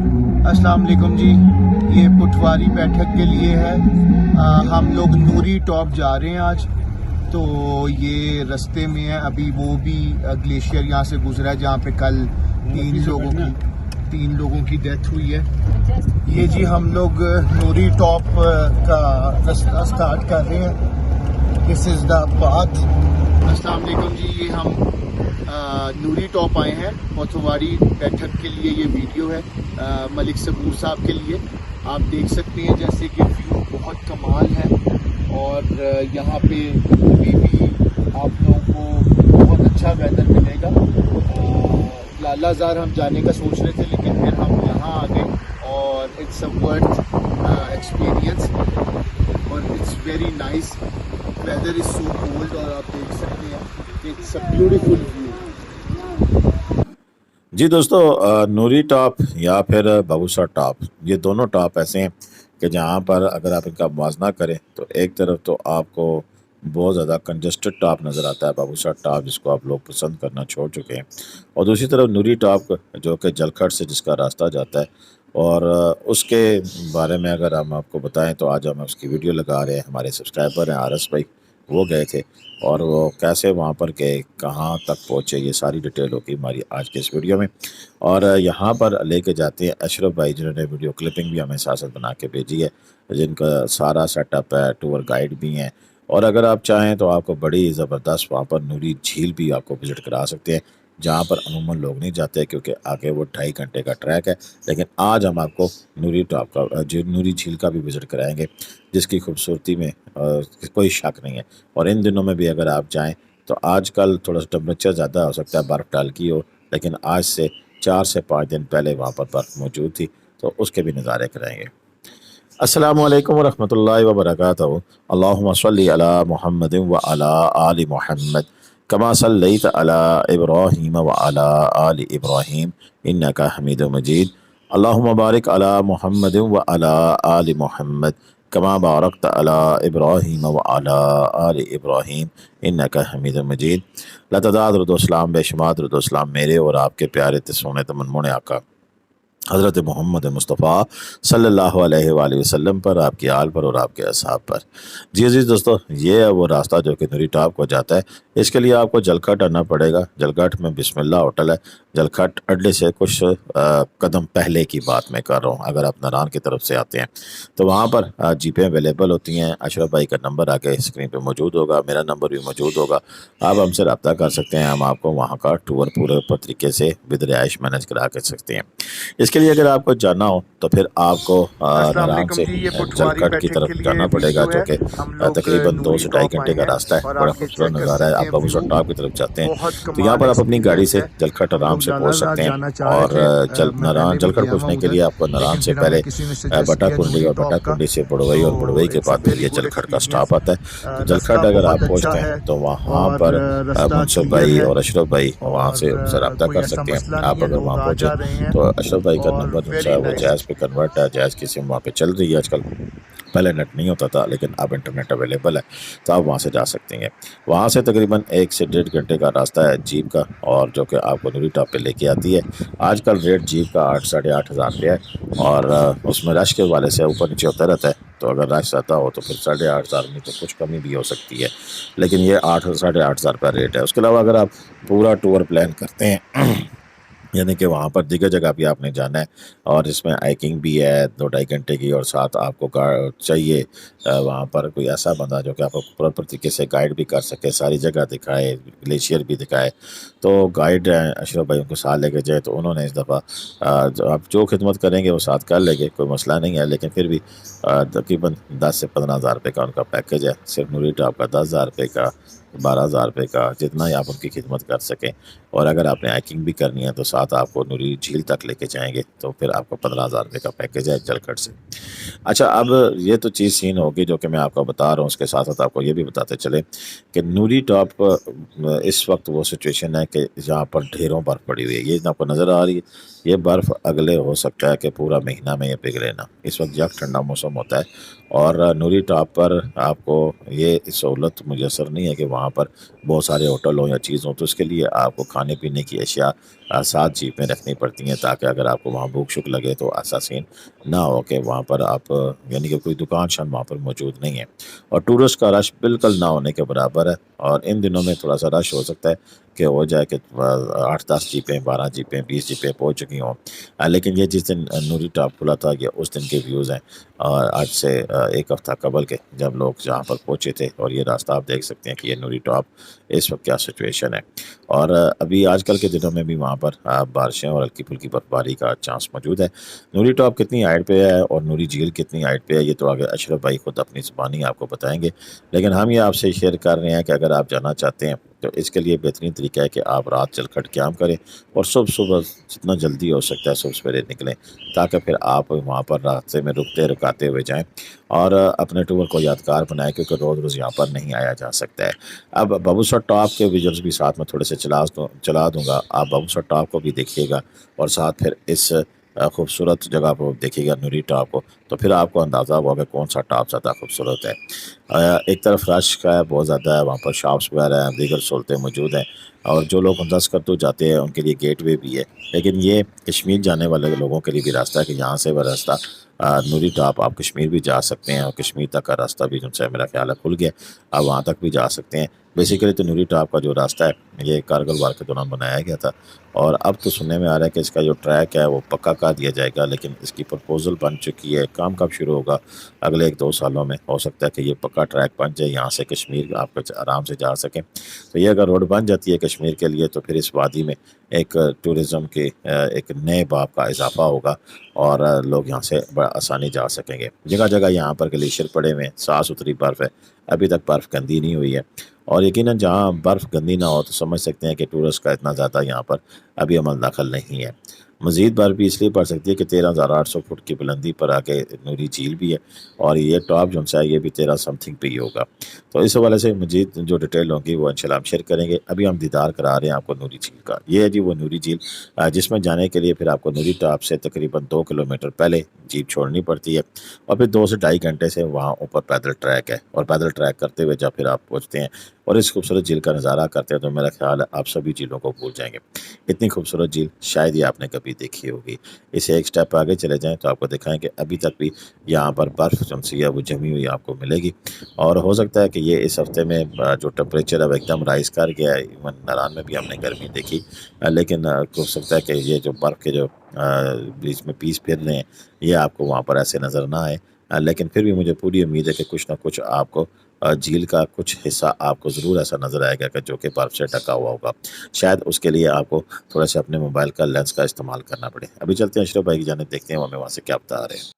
अस्सलाम वालेकुम जी। ये पुठवारी बैठक के लिए है। हम लोग नूरी टॉप जा रहे हैं आज। तो ये रास्ते में है, अभी वो भी ग्लेशियर यहाँ से गुजरा है जहाँ पे कल तीन लोगों की डेथ हुई है। ये जी हम लोग नूरी टॉप का रास्ता स्टार्ट कर रहे हैं। This is the path. अस्सलाम वालेकुम जी। ये हम नूरी टॉप आए हैं पोथवारी बैठक के लिए। ये वीडियो है मलिक सबूर साहब के लिए। आप देख सकते हैं जैसे कि व्यू बहुत कमाल है, और यहाँ पे अभी भी आप लोगों को बहुत अच्छा वेदर मिलेगा। लालाजार हम जाने का सोच रहे थे, लेकिन फिर हम यहाँ आ गए, और इट्स अ वर्थ एक्सपीरियंस, और it's very nice. Weather is so cold, और आप देख सकते हैं कि इट्स अ ब्यूटीफुल व्यू। जी दोस्तों, नूरी टॉप या फिर बाबूसर टॉप, ये दोनों टॉप ऐसे हैं कि जहाँ पर अगर आप इनका मुआवजा करें तो एक तरफ तो आपको बहुत ज़्यादा कंजस्टेड टॉप नज़र आता है, बाबूसर टॉप जिसको आप लोग पसंद करना छोड़ चुके हैं, और दूसरी तरफ नूरी टॉप जो कि जलखट से जिसका रास्ता जाता है। और उसके बारे में अगर हम आपको बताएं तो आज हम उसकी वीडियो लगा रहे हैं। हमारे सब्सक्राइबर हैं आरस भाई, वो गए थे, और वो कैसे वहाँ पर गए, कहाँ तक पहुँचे, ये सारी डिटेल होगी हमारी आज के इस वीडियो में। और यहाँ पर लेके जाते हैं अशरफ भाई, जिन्होंने वीडियो क्लिपिंग भी हमें साथ साथ बना के भेजी है, जिनका सारा सेटअप है, टूर गाइड भी हैं। और अगर आप चाहें तो आपको बड़ी ज़बरदस्त वहाँ पर नूरी झील भी आपको विज़िट करा सकते हैं, जहाँ पर अमूमन लोग नहीं जाते क्योंकि आगे वो 2.5 घंटे का ट्रैक है। लेकिन आज हम आपको नूरी टॉप का जो नूरी झील का भी विज़िट कराएंगे, जिसकी खूबसूरती में कोई शक नहीं है। और इन दिनों में भी अगर आप जाएं तो आजकल थोड़ा सा टेम्परेचर ज़्यादा हो सकता है, बर्फ़ डाल की हो, लेकिन आज से 4 से 5 दिन पहले वहाँ पर बर्फ़ मौजूद थी, तो उसके भी नज़ारे कराएंगे। अस्सलामु अलैकुम व रहमतुल्लाहि व बरकातहू। अल्लाहुम्मा सल्लि अला मुहम्मदिन व अला आलि मुहम्मद कमा सल्लैत अला इब्राहीम व अला आलि इब्राहीम इन्नका हमीदुम मजीद। अल्लाहुम्मा बारिक अला मुहम्मदिन व अला आलि मुहम्मद कमा बारकत अला इब्राहीम व अला आलि इब्राहीम इन्नका हमीदुम मजीद। लतदाद रुदुस्सलाम बेशुमार रुदुस्सलाम मेरे और आपके प्यारे सोने तमन्मुन आका हज़रत मोहम्मद मुस्तफ़ा सल्लल्लाहु अलैहि वसल्लम पर, आपकी आल पर और आपके असहाब पर। जी अजीज़ दोस्तों, ये है वो रास्ता जो कि नूरी टॉप को जाता है। इसके लिए आपको जलखट आना पड़ेगा। जलखट में बिस्मिल्लाह होटल है। जलखट अड्डे से कुछ कदम पहले की बात मैं कर रहा हूँ। अगर आप नारान की तरफ से आते हैं तो वहाँ पर जीपें अवेलेबल होती हैं। अशरफ भाई का नंबर आके स्क्रीन पर मौजूद होगा, मेरा नंबर भी मौजूद होगा। आप हमसे रब्ता कर सकते हैं, हम आपको वहाँ का टूर पूरे तरीके से विद रिहाइश मैनेज करा कर सकते हैं। इसके लिए अगर आपको जाना हो तो फिर आपको नारायण से जलखट की तरफ जाना पड़ेगा, जो कि तकरीबन 2 से 2.5 घंटे का रास्ता है। बड़ा खूबसूरत नज़ारा है। आप बाबूसर टॉप की तरफ जाते हैं तो यहाँ पर आप अपनी गाड़ी से जलखट आराम से पहुँच सकते हैं। और जलखट पहुँचने के लिए आपको नारायण से पहले बटा कुंडी, और बटा कुंडी से बुड़वई, और बुड़वई के बाद फिर ये जलखट का स्टॉप आता है। तो जलखट अगर आप पहुँचते हैं तो वहाँ पर मुंसफ भाई और अशरफ भाई वहाँ से उनसे रब्ता कर सकते हैं। आप अगर वहाँ पहुँचे तो अशरफ भाई का नंबर जो है वो जैज़ पे कन्वर्ट है। जैज़ की सिम वहाँ पे चल रही है आजकल, पहले नेट नहीं होता था, लेकिन अब इंटरनेट अवेलेबल है, तो आप वहाँ से जा सकते हैं। वहाँ से तकरीबन 1 से 1.5 घंटे का रास्ता है जीप का, और जो कि आपको नूरी टॉप पे लेके आती है। आजकल रेट जीप का 8 साढ़े 8 हज़ार रुपया है, और उसमें रश के वाले से ऊपर नीचे होता रहता है। तो अगर रश आता हो तो फिर 8.5 हज़ार में तो कुछ कमी भी हो सकती है, लेकिन ये 8 साढ़े 8 हज़ार रुपया रेट है। उसके अलावा अगर आप पूरा टूर प्लान करते हैं यानी कि वहाँ पर दिगर जगह भी आपने जाना है, और इसमें हाइकिंग भी है 2-2.5 घंटे की, और साथ आपको चाहिए वहाँ पर कोई ऐसा बंदा जो कि आपको प्रॉपर तरीके से गाइड भी कर सके, सारी जगह दिखाए, ग्लेशियर भी दिखाए। तो गाइड हैं अशरफ भाई, उनको साथ लेके जाए तो उन्होंने इस दफ़ा आप जो खिदमत करेंगे वो साथ कर लेंगे, कोई मसला नहीं है। लेकिन फिर भी तकरीबन 10 से 15 हज़ार रुपये का उनका पैकेज है। सिर्फ नूरी टॉप का 10 हज़ार रुपये का, 12 हज़ार रुपये का, जितना ही आप उनकी खिदमत कर सकें। और अगर आपने हाइकिंग भी करनी है तो साथ आपको नूरी झील तक लेके जाएंगे, तो फिर आपको 15 हज़ार रुपये का पैकेज है जलखट से। अच्छा, अब ये तो चीज़ सीन होगी जो कि मैं आपको बता रहा हूँ। उसके साथ साथ आपको ये भी बताते चले कि नूरी टॉप इस वक्त वो सिचुएशन है कि जहाँ पर ढेरों बर्फ़ पड़ी हुई है। ये आपको नज़र आ रही है, ये बर्फ़ अगले हो सकता है कि पूरा महीना में ये पिघले ना। इस वक्त जब ठंडा मौसम होता है, और नूरी टॉप पर आपको ये सहूलत मुयसर नहीं है कि वहाँ وہاں پر بہت سارے ہوٹل ہوں یا چیز ہوں، تو اس کے لیے آپ کو کھانے پینے کی اشیاء ساتھ جیپ میں رکھنی پڑتی ہیں، تاکہ اگر آپ کو وہاں بھوک شک لگے تو ایسا سین نہ ہو کہ وہاں پر آپ یعنی کہ کوئی دکان شان وہاں پر موجود نہیں ہے۔ اور ٹورسٹ کا رش بالکل نہ ہونے کے برابر ہے، اور ان دنوں میں تھوڑا سا رش ہو سکتا ہے کہ ہو جائے کہ 8-10 جیپیں 12 جیپیں 20 جیپیں پہنچ چکی ہوں، لیکن یہ جس دن نوری ٹاپ کھلا تھا یہ اس دن کے ویوز ہیں، اور آج سے ایک ہفتہ قبل کے جب لوگ جہاں پر پہنچے تھے، اور یہ راستہ آپ دیکھ سکتے ہیں کہ یہ نوری ٹاپ اس وقت کیا سچویشن ہے۔ اور ابھی آج کل کے دنوں میں بھی وہاں پر بارشیں اور ہلکی پھلکی برفباری کا چانس موجود ہے۔ نوری ٹاپ کتنی ہائٹ پہ ہے اور نوری جھیل کتنی ہائٹ پہ ہے یہ تو آگے اشرف بھائی خود اپنی زبانی آپ کو بتائیں گے، لیکن ہم یہ آپ سے شیئر کر رہے ہیں کہ اگر آپ جانا چاہتے ہیں تو اس کے لیے بہترین طریقہ ہے کہ آپ رات چل کھٹ قیام کریں اور صبح جتنا جلدی ہو سکتا ہے صبح سویرے نکلیں، تاکہ پھر آپ وہاں پر راستے میں رکاتے ہوئے جائیں اور اپنے ٹور کو یادگار بنائیں، کیونکہ روز روز یہاں پر نہیں آیا جا سکتا ہے۔ اب بابوسر ٹاپ کے ویژنز بھی ساتھ میں تھوڑے سے چلا دوں گا، آپ بابوسر ٹاپ کو بھی دیکھیے گا اور ساتھ پھر اس خوبصورت جگہ کو دیکھیے گا نوری ٹاپ کو، تو پھر آپ کو اندازہ ہوگا کہ کون سا ٹاپ زیادہ خوبصورت ہے۔ ایک طرف رش کا ہے بہت زیادہ ہے، وہاں پر شاپس وغیرہ ہیں، دیگر سہولتیں موجود ہیں، اور جو لوگ دس کرتو جاتے ہیں ان کے لیے گیٹ وے بھی ہے، لیکن یہ کشمیر جانے والے لوگوں کے لیے بھی راستہ ہے کہ یہاں سے وہ راستہ نوری ٹاپ آپ کشمیر بھی جا سکتے ہیں، اور کشمیر تک کا راستہ بھی جن سے میرا خیال ہے کھل گیا، آپ وہاں تک بھی جا سکتے ہیں۔ بیسیکلی تو نوری ٹاپ کا جو راستہ ہے یہ کارگل وار کے دوران بنایا گیا تھا، اور اب تو سننے میں آ رہا ہے کہ اس کا جو ٹریک ہے وہ پکا کر دیا جائے گا، لیکن اس کی پرپوزل بن چکی ہے، کام کب شروع ہوگا؟ اگلے 1-2 سالوں میں ہو سکتا ہے کہ یہ پکا ٹریک بن جائے، یہاں سے کشمیر آپ آرام سے جا سکیں۔ تو یہ اگر روڈ بن جاتی ہے کشمیر کے لیے تو پھر اس وادی میں ایک ٹورزم کے ایک نئے باب کا اضافہ ہوگا، اور لوگ یہاں سے بڑا آسانی جا سکیں گے۔ جگہ جگہ یہاں پر گلیشیئر پڑے ہوئے ہیں، صاف ستھری برف ہے، ابھی تک برف گندی نہیں ہوئی ہے، اور یقیناً جہاں برف گندی نہ ہو تو سمجھ سکتے ہیں کہ ٹورسٹ کا اتنا زیادہ یہاں پر ابھی عمل دخل نہیں ہے۔ مزید برف بھی اس لیے پڑ سکتی ہے کہ 13,800 فٹ کی بلندی پر آگے نوری جھیل بھی ہے، اور یہ ٹاپ جو ہے یہ بھی 13 سمتھنگ پہ ہی ہوگا۔ تو اس حوالے سے مزید جو ڈیٹیل ہوگی وہ انشاءاللہ ہم شیئر کریں گے۔ ابھی ہم دیدار کرا رہے ہیں آپ کو نوری جھیل کا، یہ ہے جی وہ نوری جھیل، جس میں جانے کے لیے پھر آپ کو نوری ٹاپ سے تقریباً 2 کلومیٹر پہلے جیپ چھوڑنی پڑتی ہے، اور پھر 2 سے 2.5 گھنٹے سے وہاں اوپر پیدل ٹریک ہے، اور پیدل ٹریک کرتے ہوئے جب پھر آپ پہنچتے ہیں اور اس خوبصورت جھیل کا نظارہ کرتے ہیں تو میرا خیال ہے آپ سبھی جھیلوں کو بھول جائیں گے۔ اتنی خوبصورت جھیل شاید ہی آپ نے کبھی دیکھی ہوگی۔ اسے ایک سٹیپ آگے چلے جائیں تو آپ کو دکھائیں کہ ابھی تک بھی یہاں پر برف جو ہے وہ جمی ہوئی آپ کو ملے گی، اور ہو سکتا ہے کہ یہ اس ہفتے میں جو ٹمپریچر ہے وہ ایک دم رائز کر گیا ہے، ایون ناران میں بھی ہم نے گرمی دیکھی، لیکن ہو سکتا ہے کہ یہ جو برف کے جو بیچ میں پیس پھر رہے ہیں یہ آپ کو وہاں پر ایسے نظر نہ آئے، لیکن پھر بھی مجھے پوری امید ہے کہ کچھ نہ کچھ آپ کو جھیل کا کچھ حصہ آپ کو ضرور ایسا نظر آئے گا کہ جو کہ برف سے ڈھکا ہوا ہوگا، شاید اس کے لیے آپ کو تھوڑا سا اپنے موبائل کا لینس کا استعمال کرنا پڑے۔ ابھی چلتے ہیں اشرف بھائی کی جانب، دیکھتے ہیں وہ ہمیں وہاں سے کیا بتا رہے ہیں،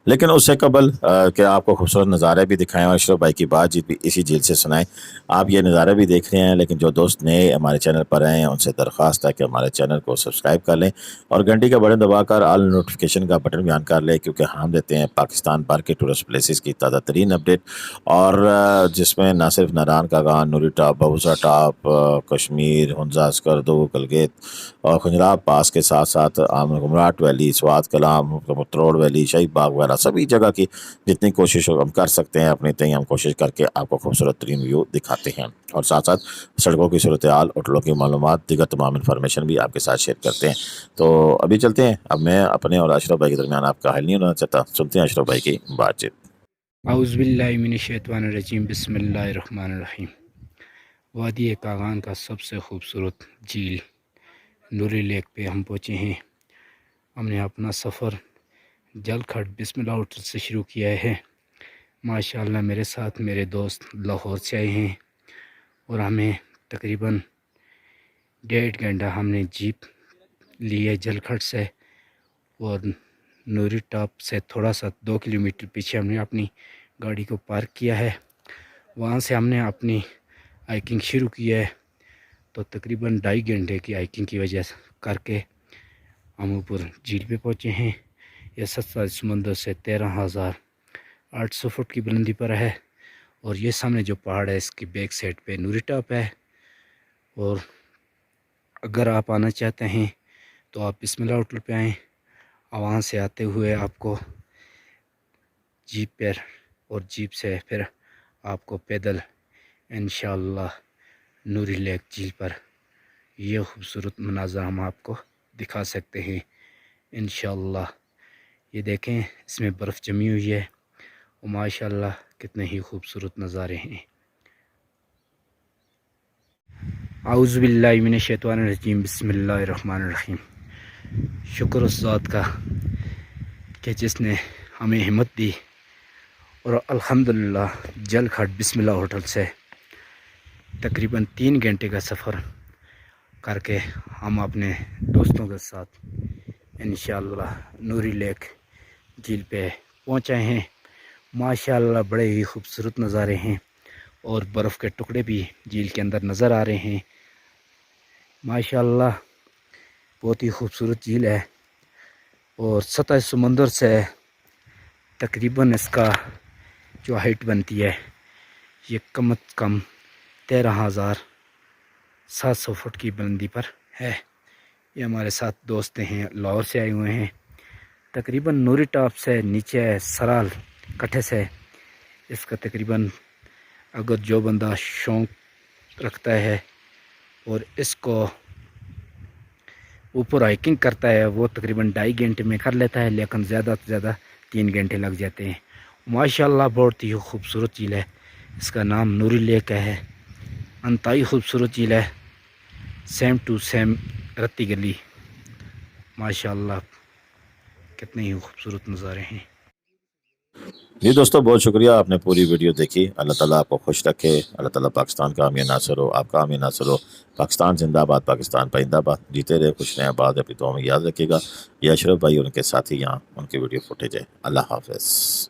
لیکن اس سے قبل کہ آپ کو خوبصورت نظارے بھی دکھائیں اور اشرف بھائی کی بات چیت بھی اسی جھیل سے سنائیں۔ آپ یہ نظارے بھی دیکھ رہے ہیں، لیکن جو دوست نئے ہمارے چینل پر آئے ہیں ان سے درخواست ہے کہ ہمارے چینل کو سبسکرائب کر لیں اور گھنٹی کا بٹن دبا کر آل نوٹیفیکیشن کا بٹن بھی آن کر لیں، کیونکہ ہم دیتے ہیں پاکستان بھر کے ٹورسٹ پلیسز کی تازہ ترین اپڈیٹ، اور جس میں نہ صرف ناران کا گان، نوری ٹاپ، بابوسا ٹاپ، کشمیر، ہنزا اسکردو، گلگت اور خنجراب پاس کے ساتھ ساتھ گمراٹ ویلی، سوات کلام، متروڑ ویلی، شہید باغ وغیرہ سبھی جگہ کی جتنی کوشش ہم کر سکتے ہیں اپنی تئیں ہم کوشش کر کے آپ کو خوبصورت ترین ویو دکھاتے ہیں، اور ساتھ ساتھ سڑکوں کی صورتحال، ہوٹلوں کی معلومات، دیگر تمام انفارمیشن بھی آپ کے ساتھ شیئر کرتے ہیں۔ تو ابھی چلتے ہیں، اب میں اپنے اور اشرف بھائی کے درمیان آپ کا حل نہیں ہونا چاہتا، سنتے ہیں اشرف بھائی کی بات چیت۔ اعوذ باللہ من الشیطان الرجیم، بسم اللہ الرحمن الرحیم۔ وادی کاغان کا سب سے خوبصورت جھیل نوری لیک پہ ہم پہنچے ہیں۔ ہم نے اپنا سفر جل کھٹ بسم اللہ ہوٹل سے شروع کیا ہے۔ ماشاءاللہ میرے ساتھ میرے دوست لاہور سے آئے ہیں، اور ہمیں تقریباً 1.5 گھنٹہ ہم نے جیپ لی ہے جل کھٹ سے، اور نوری ٹاپ سے تھوڑا سا 2 کلومیٹر پیچھے ہم نے اپنی گاڑی کو پارک کیا ہے، وہاں سے ہم نے اپنی ہائیکنگ شروع کی ہے۔ تو تقریباً 2.5 گھنٹے کی ہائیکنگ کی وجہ کر کے ہم اوپر جھیل پہ پہنچے ہیں۔ یہ 7 سمندر سے 13,800 فٹ کی بلندی پر ہے، اور یہ سامنے جو پہاڑ ہے اس کی بیک سائڈ پہ نوری ٹاپ ہے، اور اگر آپ آنا چاہتے ہیں تو آپ بسم اللہ ہوٹل پہ آئیں، اور وہاں سے آتے ہوئے آپ کو جیپ پر، اور جیپ سے پھر آپ کو پیدل इंशाअल्लाह नूरी लेक झील पर ये खूबसूरत मनाज़र हम आपको दिखा सकते हैं इंशाअल्लाह। ये देखें इसमें बर्फ़ जमी हुई है और माशाअल्लाह कितने ही खूबसूरत नज़ारे हैं। आऊज़ु बिल्लाहि मिनश शैतानिर रजीम बिस्मिल्लाहिर रहमानिर रहीम। शुक्र उस ज़ात का कि जिसने हमें हिम्मत दी और अल्हम्दुलिल्लाह जल खट बिस्मिल्लाह होटल से तकरीबन 3 घंटे का सफ़र करके हम अपने दोस्तों के साथ इंशाअल्लाह नूरी लेक झील पे पहुँचे हैं। माशाअल्लाह बड़े ही खूबसूरत नज़ारे हैं और बर्फ़ के टुकड़े भी झील के अंदर नज़र आ रहे हैं। माशाअल्लाह बहुत ही खूबसूरत झील है और सतह समंदर से तकरीबन इसका जो हाइट बनती है ये कम से कम 13,700 फुट की बुलंदी पर है। ये हमारे साथ दोस्त हैं, लाहौर से आए हुए हैं। तकरीबन नूरी टॉप से नीचे सराल कट्ठे से इसका तकरीबन अगर जो बंदा शौक़ रखता है और इसको ऊपर हाइकिंग करता है वो तकरीबन 2.5 घंटे में कर लेता है, लेकिन ज़्यादा से ज़्यादा 3 घंटे लग जाते हैं। माशाअल्लाह बहुत ही खूबसूरत झील है। इसका नाम नूरी लेक है। अंतहाई खूबसूरत झील है, सेम टू सेम रत्ती गली। माशाअल्लाह कितने ही खूबसूरत नज़ारे हैं। जी दोस्तों, बहुत शुक्रिया, आपने पूरी वीडियो देखी। अल्लाह ताला आपको खुश रखे, अल्लाह ताला पाकिस्तान का आमीन नासर हो, आपका आमीन नासर हो। पाकिस्तान जिंदाबाद, पाकिस्तान पाइंदाबाद। जीते रहे, खुश रहें, आबाद। अपनी दुआ में याद रखिएगा। ये अशरफ भाई उनके साथी यहाँ उनकी वीडियो फुटेज है। अल्लाह हाफ़िज़।